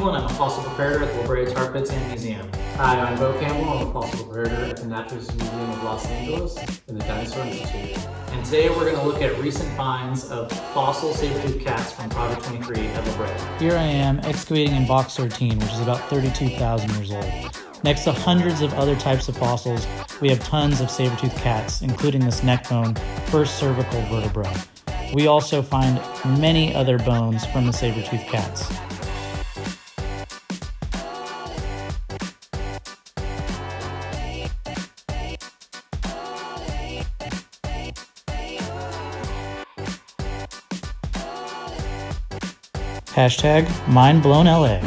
Campbell, and I'm a fossil preparator at the Brea Tar Pits Museum. Hi, I'm Beau Campbell. I'm a fossil preparator at the Natural History Museum of Los Angeles and the Dinosaur Institute. And today we're going to look at recent finds of fossil saber-toothed cats from Project 23 at La Brea. Here I am excavating in box 13, which is about 32,000 years old. Next to hundreds of other types of fossils, we have tons of saber-toothed cats, including this neck bone, first cervical vertebra. We also find many other bones from the saber-toothed cats. #MindBlownLA.